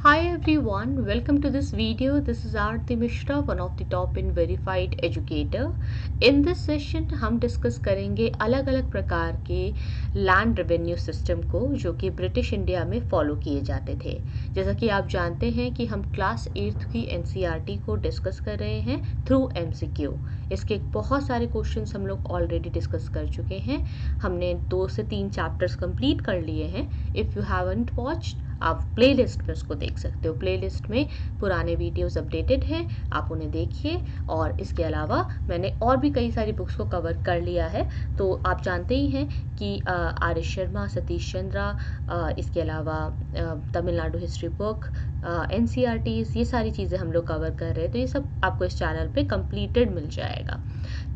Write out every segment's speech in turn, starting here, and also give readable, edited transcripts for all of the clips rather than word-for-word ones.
Hi everyone, welcome to this video. This is Aarti Mishra, one of the top in verified educator. In this session हम discuss करेंगे अलग अलग प्रकार के land revenue system को जो कि ब्रिटिश इंडिया में फॉलो किए जाते थे। जैसा कि आप जानते हैं कि हम क्लास 8th की एनसीईआरटी को डिस्कस कर रहे हैं थ्रू एमसीक्यू। इसके बहुत सारे क्वेश्चंस हम लोग ऑलरेडी डिस्कस कर चुके हैं। हमने 2 से 3 चैप्टर्स कंप्लीट कर लिए हैं। इफ़ यू हैवंट वॉच्ड, आप प्लेलिस्ट में उसको देख सकते हो। प्लेलिस्ट में पुराने वीडियोस अपडेटेड हैं, आप उन्हें देखिए। और इसके अलावा मैंने और भी कई सारी बुक्स को कवर कर लिया है। तो आप जानते ही हैं कि आर एस शर्मा, सतीश चंद्रा, इसके अलावा तमिलनाडु हिस्ट्री बुक, एनसीईआरटीज, ये सारी चीज़ें हम लोग कवर कर रहे हैं। तो ये सब आपको इस चैनल पे कंप्लीटेड मिल जाएगा।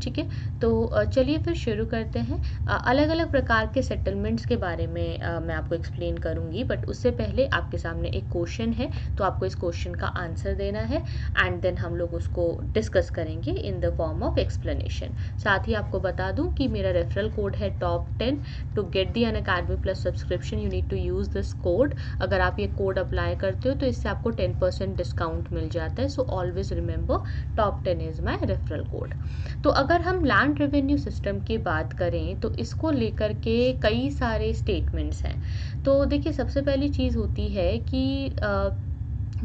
ठीक है, तो चलिए फिर शुरू करते हैं। अलग अलग प्रकार के सेटलमेंट्स के बारे में मैं आपको एक्सप्लेन करूंगी, बट उससे पहले आपके सामने एक क्वेश्चन है, तो आपको इस क्वेश्चन का आंसर देना है एंड देन हम लोग उसको डिस्कस करेंगे in the form of explanation. साथ ही आपको बता दूं कि मेरा रेफरल कोड है top 10। To get the Unacademy plus subscription you need to use this code. अगर आप ये कोड अप्लाई करते हो तो इससे आपको 10% डिस्काउंट मिल जाता है। So always remember, top 10 is my referral code. तो अगर हम लैंड रेवेन्यू सिस्टम की बात करें तो इसको लेकर के कई सारे स्टेटमेंट्स हैं। तो देखिए, सबसे पहली चीज़ होती है कि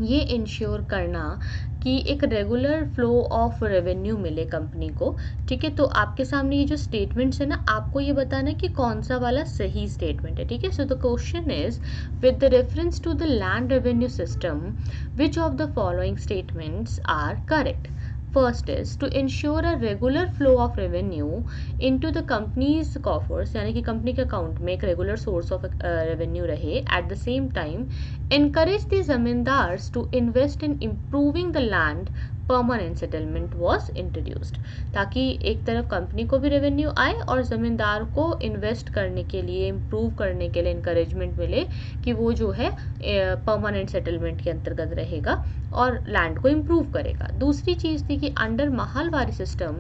ये इंश्योर करना कि एक रेगुलर फ्लो ऑफ रेवेन्यू मिले कंपनी को। ठीक है, तो आपके सामने ये जो स्टेटमेंट्स है ना, आपको ये बताना है कि कौन सा वाला सही स्टेटमेंट है। ठीक है, so the question is with the reference to the land revenue system which of the following statements are correct. First is to ensure a regular flow of revenue into the company's coffers, यानी कि company के account में एक regular source of revenue रहे। At the same time encourage the zamindars to invest in improving the land, permanent settlement was introduced, ताकि एक तरफ company को भी रेवेन्यू आए और ज़मींदार को इन्वेस्ट करने के लिए, इम्प्रूव करने के लिए इंकरेजमेंट मिले कि वो जो है परमानेंट सेटलमेंट के अंतर्गत रहेगा और लैंड को इम्प्रूव करेगा। दूसरी चीज़ थी कि under Mahalwari system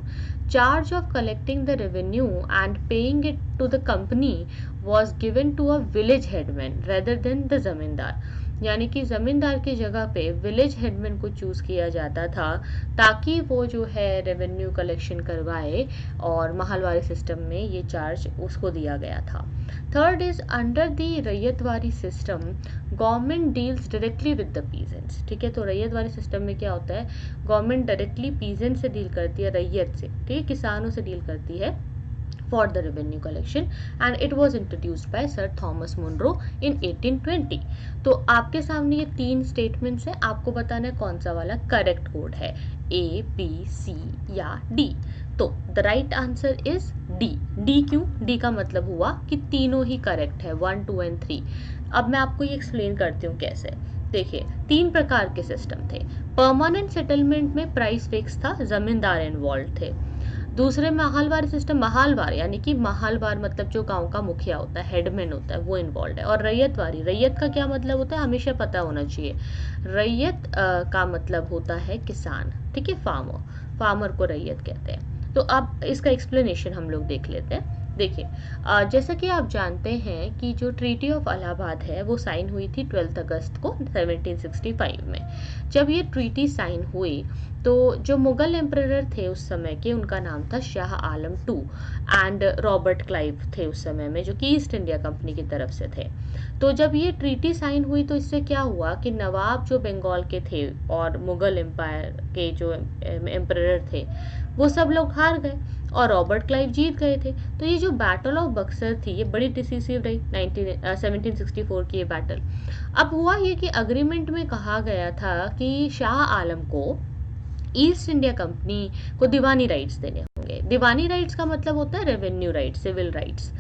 charge of collecting the revenue and paying it to the company was given to a village headman rather than the zamindar, यानी कि ज़मींदार की जगह पे विलेज हेडमैन को चूज़ किया जाता था ताकि वो जो है रेवेन्यू कलेक्शन करवाए, और महालवारी सिस्टम में ये चार्ज उसको दिया गया था। Third is under the ryotwari system government deals directly with the peasants. ठीक है, तो रैयतवारी सिस्टम में क्या होता है, गवर्नमेंट डायरेक्टली पीजेंट से डील करती है, रैयत से, ठीक है, किसानों से डील करती है for the revenue collection and it was introduced by Sir Thomas Munro in 1820। तो आपके सामने ये 3 स्टेटमेंट्स हैं, आपको बताना है कौन सा वाला करेक्ट कोड है, A, B, C या D। तो the right answer is D। D क्यों? D का मतलब हुआ कि तीनों ही करेक्ट है, 1, 2 एंड 3। अब मैं आपको ये एक्सप्लेन करती हूँ कैसे। देखिए, 3 प्रकार के सिस्टम थे। परमानेंट सेटलमेंट में प्राइस फिक्स था, जमींदार इन्वॉल्व थे। दूसरे महालवार सिस्टम, महालवार यानी कि महालवार मतलब जो गांव का मुखिया होता है, हेडमैन होता है, वो इन्वॉल्व है। और रैयतवारी, रैयत का क्या मतलब होता है, हमेशा पता होना चाहिए। रैयत का मतलब होता है किसान। ठीक है, फार्मर, फार्मर को रैयत कहते हैं। तो अब इसका एक्सप्लेनेशन हम लोग देख लेते हैं। देखिए, जैसा कि आप जानते हैं कि जो ट्रीटी ऑफ इलाहाबाद है वो साइन हुई थी 12 अगस्त को 1765 में। जब ये ट्रीटी साइन हुई तो जो मुगल एम्परर थे उस समय के, उनका नाम था Shah Alam to and Robert Clive थे उस समय में, जो कि ईस्ट इंडिया कंपनी की तरफ से थे। तो जब ये ट्रीटी साइन हुई तो इससे क्या हुआ कि नवाब जो बंगाल के थे और मुगल एम्पायर के जो एम्परर थे वो सब लोग हार गए और रॉबर्ट क्लाइव जीत गए थे। तो ये जो बैटल ऑफ बक्सर थी ये बड़ी डिसीसिव रही, 1764 की ये बैटल। अब हुआ ये कि अग्रीमेंट में कहा गया था कि शाह आलम को ईस्ट इंडिया कंपनी को दीवानी राइट्स देने होंगे। दीवानी राइट्स का मतलब होता है रेवेन्यू राइट्स, सिविल राइट्स।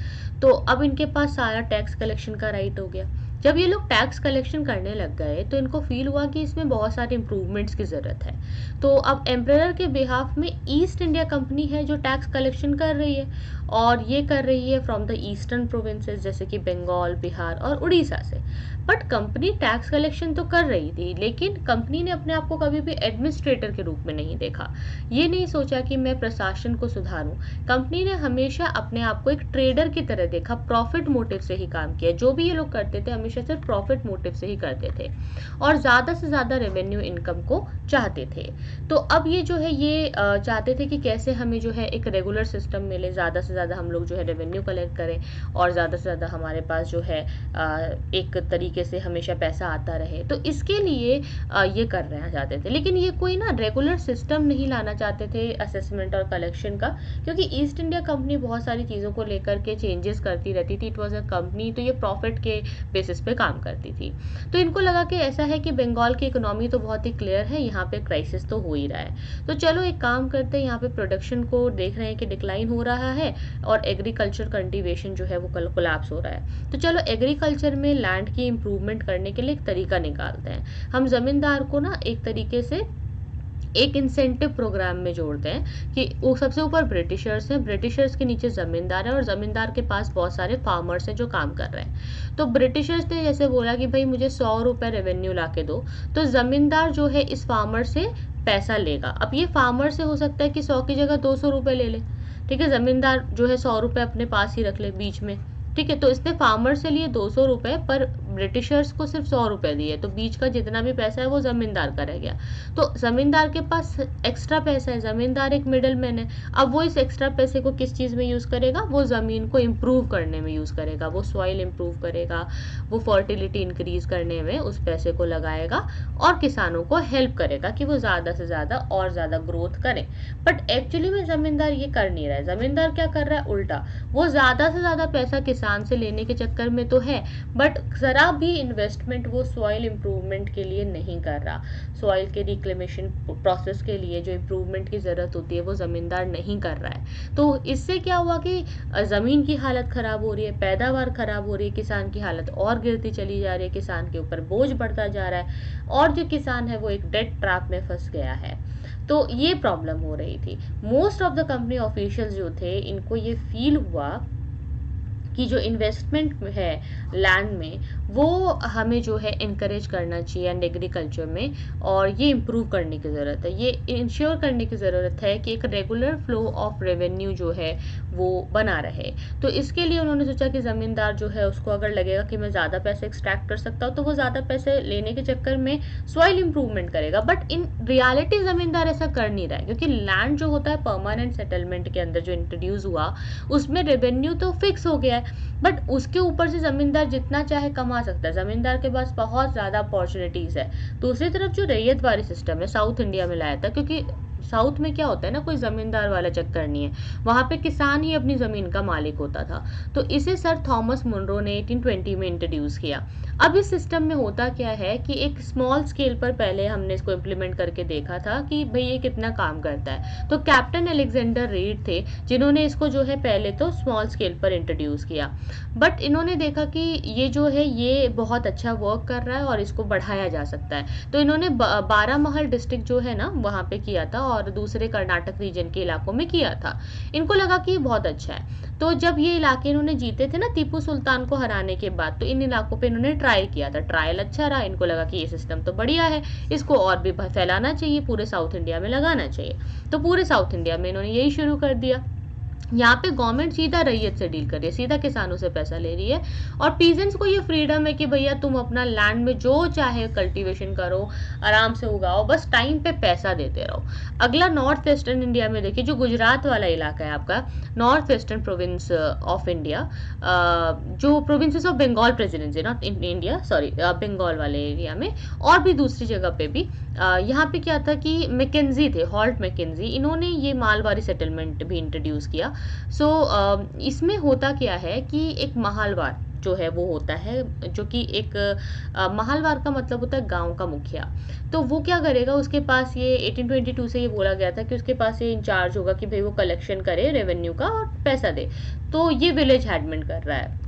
तो अब इनके पास सारा टैक्स कलेक्शन का राइट हो गया। जब ये लोग टैक्स कलेक्शन करने लग गए तो इनको फील हुआ कि इसमें बहुत सारे इंप्रूवमेंट्स की ज़रूरत है। तो अब एम्परर के बिहाफ में ईस्ट इंडिया कंपनी है जो टैक्स कलेक्शन कर रही है, और ये कर रही है फ्रॉम द ईस्टर्न प्रोविंसेस जैसे कि बंगाल, बिहार और उड़ीसा से। बट कंपनी टैक्स कलेक्शन तो कर रही थी, लेकिन कंपनी ने अपने आप को कभी भी एडमिनिस्ट्रेटर के रूप में नहीं देखा। ये नहीं सोचा कि मैं प्रशासन को सुधारूं। कंपनी ने हमेशा अपने आप को एक ट्रेडर की तरह देखा, प्रॉफिट मोटिव से ही काम किया। जो भी ये लोग करते थे हमेशा हमेशा सिर्फ प्रॉफिट मोटिव से ही करते थे और ज़्यादा से ज़्यादा रेवेन्यू इनकम को चाहते थे। तो अब ये जो है ये चाहते थे कि कैसे हमें जो है एक रेगुलर सिस्टम मिले, ज़्यादा से ज़्यादा हम लोग जो है रेवेन्यू कलेक्ट करें और ज़्यादा से ज़्यादा हमारे पास जो है एक तरीके से हमेशा पैसा आता रहे। तो इसके लिए ये कर रहे चाहते थे, लेकिन ये कोई ना रेगुलर सिस्टम नहीं लाना चाहते थे असेसमेंट और कलेक्शन का, क्योंकि ईस्ट इंडिया कंपनी बहुत सारी चीज़ों को लेकर के चेंजेस करती रहती थी। इट वॉज अ कंपनी, तो ये प्रॉफिट के बेसिस पे काम करती थी। तो इनको लगा कि ऐसा है कि बंगाल की इकोनॉमी तो बहुत ही क्लियर है, यहाँ पे क्राइसिस तो हो ही रहा है, तो चलो एक काम करते हैं, यहाँ पे प्रोडक्शन को देख रहे हैं कि डिक्लाइन हो रहा है और एग्रीकल्चर कल्टीवेशन जो है वो कोलैप्स हो रहा है, तो चलो एग्रीकल्चर में लैंड की इम्प्रूवमेंट करने के लिए एक तरीका निकालते हैं। हम जमींदार को ना एक तरीके से एक इंसेंटिव प्रोग्राम में जोड़ते हैं कि वो सबसे ऊपर ब्रिटिशर्स हैं, ब्रिटिशर्स के नीचे ज़मींदार है और ज़मींदार के पास बहुत सारे फार्मर्स हैं जो काम कर रहे हैं। तो ब्रिटिशर्स ने जैसे बोला कि भाई मुझे 100 रुपये रेवेन्यू ला के दो, तो ज़मींदार जो है इस फार्मर से पैसा लेगा। अब ये फार्मर से हो सकता है कि 100 की जगह 200 रुपये ले ले, ठीक है, ज़मींदार जो है 100 रुपये अपने पास ही रख ले बीच में, ठीक है। तो इसने फार्मर से लिए 200 रुपये, पर ब्रिटिशर्स को सिर्फ 100 रुपये दिए, तो बीच का जितना भी पैसा है वो ज़मींदार का रह गया। तो ज़मींदार के पास एक्स्ट्रा पैसा है, ज़मींदार एक मिडल मैन है, अब वो इस एक्स्ट्रा पैसे को किस चीज़ में यूज़ करेगा, वो ज़मीन को इम्प्रूव करने में यूज़ करेगा, वो सॉइल इम्प्रूव करेगा, वो फर्टिलिटी इंक्रीज करने में उस पैसे को लगाएगा और किसानों को हेल्प करेगा कि वो ज़्यादा से ज़्यादा और ज़्यादा ग्रोथ करें। बट एक्चुअली में ज़मींदार ये कर नहीं रहा है, ज़मींदार क्या कर रहा है, उल्टा, वो ज़्यादा से ज़्यादा पैसा किसान से लेने के चक्कर में तो है, बट ज़रा भी इन्वेस्टमेंट वो सॉइल इम्प्रूवमेंट के लिए नहीं कर रहा। सॉइल के रिक्लेमेशन प्रोसेस के लिए जो इम्प्रूवमेंट की ज़रूरत होती है वो ज़मींदार नहीं कर रहा है। तो इससे क्या हुआ कि ज़मीन की हालत ख़राब हो रही है, पैदावार ख़राब हो रही है, किसान की हालत और गिरती चली जा रही है, किसान के ऊपर बोझ बढ़ता जा रहा है और जो किसान है वो एक डेट ट्रैप में फंस गया है। तो ये प्रॉब्लम हो रही थी। Most of the company officials जो थे, इनको ये फील हुआ कि जो इन्वेस्टमेंट है लैंड में वो हमें जो है इनकरेज करना चाहिए एंड एग्रीकल्चर में, और ये इम्प्रूव करने की ज़रूरत है, ये इंश्योर करने की ज़रूरत है कि एक रेगुलर फ्लो ऑफ रेवेन्यू जो है वो बना रहे। तो इसके लिए उन्होंने सोचा कि ज़मींदार जो है उसको अगर लगेगा कि मैं ज़्यादा पैसे एक्सट्रैक्ट कर सकता हूँ तो वो ज़्यादा पैसे लेने के चक्कर में सॉइल इम्प्रूवमेंट करेगा। बट इन रियलिटी ज़मींदार ऐसा कर नहीं रहा है, क्योंकि लैंड जो होता है परमानेंट सेटलमेंट के अंदर जो इंट्रोड्यूस हुआ उसमें रेवेन्यू तो फिक्स हो गया है, बट उसके ऊपर से ज़मींदार जितना चाहे कमा सकता है, ज़मींदार के पास बहुत ज़्यादा अपॉर्चुनिटीज़ है। दूसरी तरफ जो रैयत वारी सिस्टम है साउथ इंडिया में लाया था, क्योंकि साउथ में क्या होता है ना, कोई ज़मींदार वाला चक्कर नहीं है, वहाँ पे किसान ही अपनी ज़मीन का मालिक होता था। तो इसे सर थॉमस मुनरो ने 1820 में इंट्रोड्यूस किया। अब इस सिस्टम में होता क्या है कि एक स्मॉल स्केल पर पहले हमने इसको इम्प्लीमेंट करके देखा था कि भाई ये कितना काम करता है। तो कैप्टन अलेक्जेंडर रीड थे जिन्होंने इसको जो है पहले तो स्मॉल स्केल पर इंट्रोड्यूस किया, बट इन्होंने देखा कि ये जो है ये बहुत अच्छा वर्क कर रहा है और इसको बढ़ाया जा सकता है। तो इन्होंने बारामहल डिस्ट्रिक्ट जो है ना वहाँ पे किया था और दूसरे कर्नाटक रीजन के इलाकों में किया था। इनको लगा कि ये बहुत अच्छा है। तो जब ये इलाके इन्होंने जीते थे ना टीपू सुल्तान को हराने के बाद, तो इन इलाकों पे इन्होंने ट्रायल किया था, ट्रायल अच्छा रहा, इनको लगा कि ये सिस्टम तो बढ़िया है, इसको और भी फैलाना चाहिए, पूरे साउथ इंडिया में लगाना चाहिए। तो पूरे साउथ इंडिया में इन्होंने यही शुरू कर दिया। यहाँ पे गवर्नमेंट सीधा रैयत से डील कर रही है, सीधा किसानों से पैसा ले रही है और पीजेंट्स को ये फ्रीडम है कि भैया तुम अपना लैंड में जो चाहे कल्टीवेशन करो, आराम से उगाओ, बस टाइम पे पैसा देते रहो। अगला नॉर्थ वेस्टर्न इंडिया में देखिए, जो गुजरात वाला इलाका है आपका, north western province of India, जो provinces of Bengal presidency, not in India, sorry, Bengal वाले एरिया में और भी दूसरी जगह पे भी, यहाँ पे क्या था कि मैकेंजी थे, हॉल्ट मैकेंजी, इन्होंने ये मालवारी सेटलमेंट भी इंट्रोड्यूस किया। सो इसमें होता क्या है कि एक महालवार जो है वो होता है, जो कि एक महालवार का मतलब होता है गांव का मुखिया। तो वो क्या करेगा, उसके पास ये 1822 से ये बोला गया था कि उसके पास ये इंचार्ज होगा कि भाई वो कलेक्शन करे रेवेन्यू का और पैसा दे। तो ये विलेज हेडमैन कर रहा है,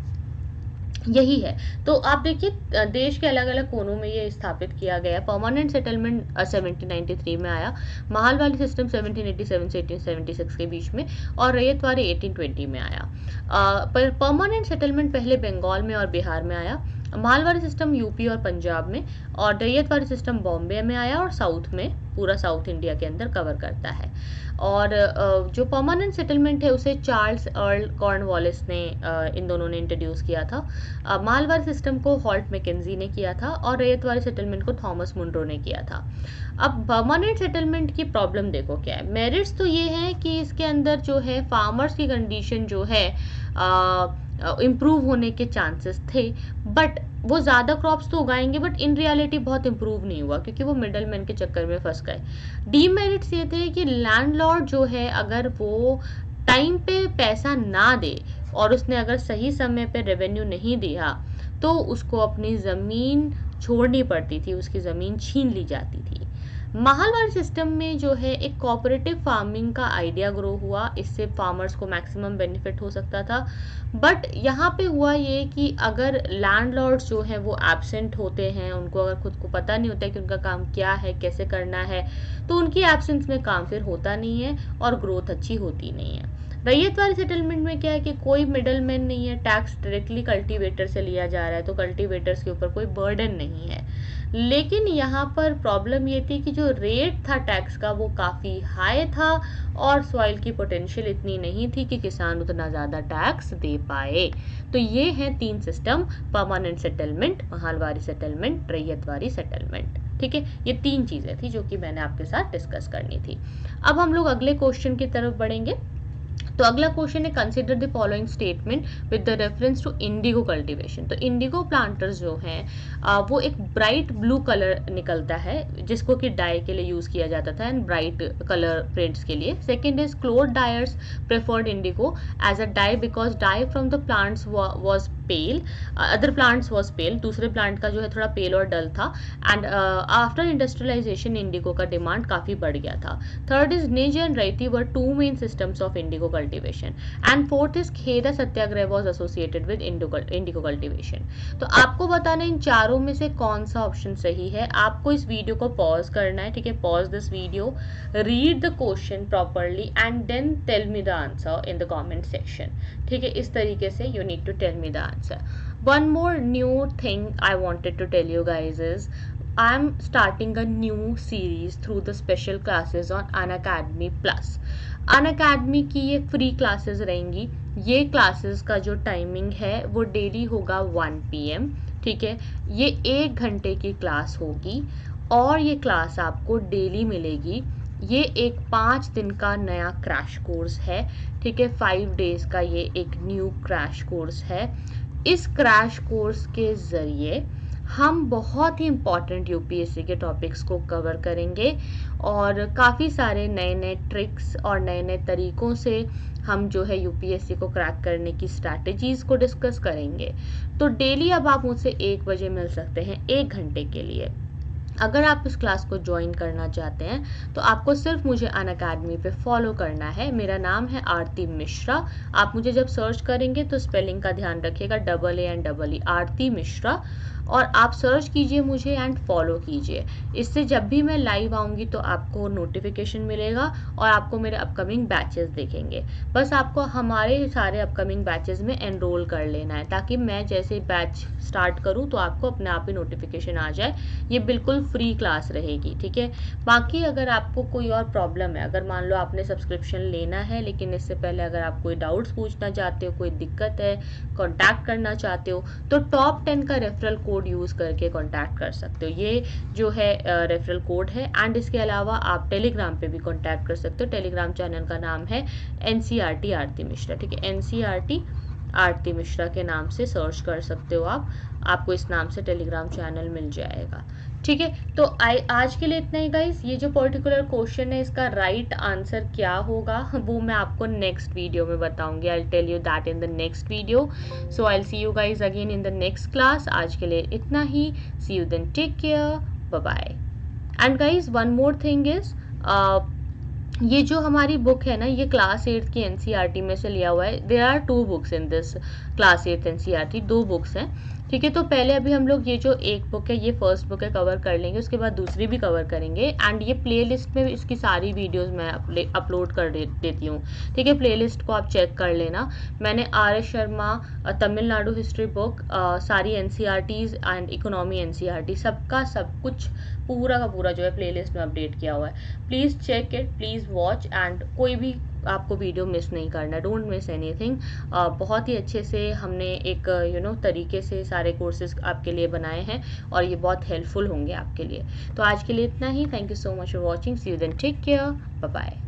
यही है। तो आप देखिए देश के अलग अलग कोनों में ये स्थापित किया गया। परमानेंट सेटलमेंट 1793 में आया, महालवारी सिस्टम 1787 से 1876 के बीच में, और रैयतवारी 1820 में आया। पर परमानेंट सेटलमेंट पहले बंगाल में और बिहार में आया, मालवारी सिस्टम यूपी और पंजाब में, और रैयतवारी सिस्टम बॉम्बे में आया और साउथ में, पूरा साउथ इंडिया के अंदर कवर करता है। और जो परमानेंट सेटलमेंट है उसे चार्ल्स अर्ल कॉर्नवालिस ने इन दोनों ने इंट्रोड्यूस किया था। मालवारी सिस्टम को हॉल्ट मैकेंजी ने किया था और रैयतवारी सेटलमेंट को थॉमस मुनरो ने किया था। अब परमानेंट सेटलमेंट की प्रॉब्लम देखो क्या है। मेरिट्स तो ये है कि इसके अंदर जो है फार्मर्स की कंडीशन जो है इम्प्रूव होने के चांसेस थे, बट वो ज़्यादा क्रॉप्स तो उगाएंगे बट इन रियलिटी बहुत इम्प्रूव नहीं हुआ क्योंकि वो मिडल मैन के चक्कर में फंस गए। डीमेरिट्स ये थे कि लैंडलॉर्ड जो है अगर वो टाइम पे पैसा ना दे और उसने अगर सही समय पे रेवेन्यू नहीं दिया तो उसको अपनी ज़मीन छोड़नी पड़ती थी, उसकी ज़मीन छीन ली जाती थी। माहलवाड़ी सिस्टम में जो है एक कोऑपरेटिव फार्मिंग का आइडिया ग्रो हुआ, इससे फार्मर्स को मैक्सिमम बेनिफिट हो सकता था। बट यहाँ पे हुआ ये कि अगर लैंडलॉर्ड्स जो हैं वो एब्सेंट होते हैं, उनको अगर खुद को पता नहीं होता है कि उनका काम क्या है, कैसे करना है, तो उनकी एब्सेंस में काम फिर होता नहीं है और ग्रोथ अच्छी होती नहीं है। रैयतवारी सेटलमेंट में क्या है कि कोई मिडल मैन नहीं है, टैक्स डायरेक्टली कल्टीवेटर से लिया जा रहा है तो कल्टीवेटर्स के ऊपर कोई बर्डन नहीं है। लेकिन यहाँ पर प्रॉब्लम ये थी कि जो रेट था टैक्स का वो काफ़ी हाई था और सॉइल की पोटेंशियल इतनी नहीं थी कि किसान उतना ज़्यादा टैक्स दे पाए। तो ये हैं 3 system, permanent settlement, Mahalwari settlement, ryotwari settlement. ठीक है, ये 3 चीज़ें थी जो कि मैंने आपके साथ डिस्कस करनी थी। अब हम लोग अगले क्वेश्चन की तरफ बढ़ेंगे। तो अगला क्वेश्चन है, consider the following statement with the reference to indigo cultivation. तो इंडिगो प्लांटर्स जो हैं वो एक ब्राइट ब्लू कलर निकलता है जिसको कि डाई के लिए यूज किया जाता था एंड ब्राइट कलर प्रिंट्स के लिए। Second is cloth dyers preferred indigo as a dye because dye from the plants was pale, other plants was pale, दूसरे प्लांट का जो है थोड़ा पेल और डल था। एंड आफ्टर इंडस्ट्रियलाइजेशन इंडिगो का डिमांड काफी बढ़ गया था। Third is nij and raiyati were 2 main systems of indigo cultivation and fourth is Kheda Satyagraha was associated with indigo cultivation. तो आपको बताना इन चारों में से कौन सा ऑप्शन सही है। आपको इस वीडियो को पॉज करना है, ठीक है, pause this video, read the question properly and then tell me the answer in the comment section. ठीक है, इस तरीके से you need to tell me the answer. One more new thing I wanted to tell you guys is I'm starting a new series through the special classes on Unacademy Plus. Unacademy की ये free classes रहेंगी। ये classes का जो timing है वो daily होगा 1 PM। ठीक है, ये 1 घंटे की क्लास होगी और ये क्लास आपको डेली मिलेगी। ये एक 5 दिन का नया क्रैश कोर्स है। ठीक है, 5 डेज का ये एक न्यू क्रैश कोर्स है। इस क्रैश कोर्स के ज़रिए हम बहुत ही इम्पॉर्टेंट यूपीएससी के टॉपिक्स को कवर करेंगे और काफ़ी सारे नए नए ट्रिक्स और नए नए तरीक़ों से हम जो है यूपीएससी को क्रैक करने की स्ट्रैटेजीज़ को डिस्कस करेंगे। तो डेली अब आप मुझसे 1 बजे मिल सकते हैं 1 घंटे के लिए। अगर आप इस क्लास को ज्वाइन करना चाहते हैं तो आपको सिर्फ मुझे अनअकैडमी पे फॉलो करना है। मेरा नाम है आरती मिश्रा। आप मुझे जब सर्च करेंगे तो स्पेलिंग का ध्यान रखिएगा, AA आरती मिश्रा, और आप सर्च कीजिए मुझे एंड फॉलो कीजिए। इससे जब भी मैं लाइव आऊँगी तो आपको नोटिफिकेशन मिलेगा और आपको मेरे अपकमिंग बैचेस दिखेंगे। बस आपको हमारे सारे अपकमिंग बैचेस में एनरोल कर लेना है ताकि मैं जैसे बैच स्टार्ट करूँ तो आपको अपने आप ही नोटिफिकेशन आ जाए। ये बिल्कुल फ्री क्लास रहेगी। ठीक है, बाकी अगर आपको कोई और प्रॉब्लम है, अगर मान लो आपने सब्सक्रिप्शन लेना है लेकिन इससे पहले अगर आप कोई डाउट्स पूछना चाहते हो, कोई दिक्कत है, कॉन्टैक्ट करना चाहते हो तो टॉप 10 का रेफरल कोड यूज़ करके कॉन्टैक्ट कर सकते हो। ये जो है रेफरल कोड है एंड इसके अलावा आप टेलीग्राम पे भी कॉन्टैक्ट कर सकते हो। टेलीग्राम चैनल का नाम है NCERT आरती मिश्रा। ठीक है, NCERT आरती मिश्रा के नाम से सर्च कर सकते हो आप, आपको इस नाम से टेलीग्राम चैनल मिल जाएगा। ठीक है, तो आज के लिए इतना ही गाइस। ये जो पर्टिकुलर क्वेश्चन है इसका राइट आंसर क्या होगा वो मैं आपको नेक्स्ट वीडियो में बताऊंगी। I will tell you that in the next video. So I will see you guys again in the next class. आज के लिए इतना ही। See you then, take care, bye bye. And guys one more thing is, ये जो हमारी book है ना, ये क्लास 8 की NCERT में से लिया हुआ है। There are 2 books in this class 8 NCERT, 2 books हैं। ठीक है, तो पहले अभी हम लोग ये जो एक बुक है, ये फर्स्ट बुक है, कवर कर लेंगे, उसके बाद दूसरी भी कवर करेंगे एंड ये प्लेलिस्ट में इसकी सारी वीडियोस मैं अपलोड कर देती हूँ। ठीक है, प्लेलिस्ट को आप चेक कर लेना। मैंने RS Sharma Tamil Nadu history book, सारी NCERTs एंड इकोनॉमी NCERT सबका सब कुछ पूरा का पूरा जो है प्लेलिस्ट में अपडेट किया हुआ है। Please check it, please please watch and कोई भी आपको वीडियो मिस नहीं करना, डोंट मिस एनीथिंग। बहुत ही अच्छे से हमने एक तरीके से सारे कोर्सेज आपके लिए बनाए हैं और ये बहुत हेल्पफुल होंगे आपके लिए। तो आज के लिए इतना ही। Thank you so much for watching. See you then, take care, bye bye.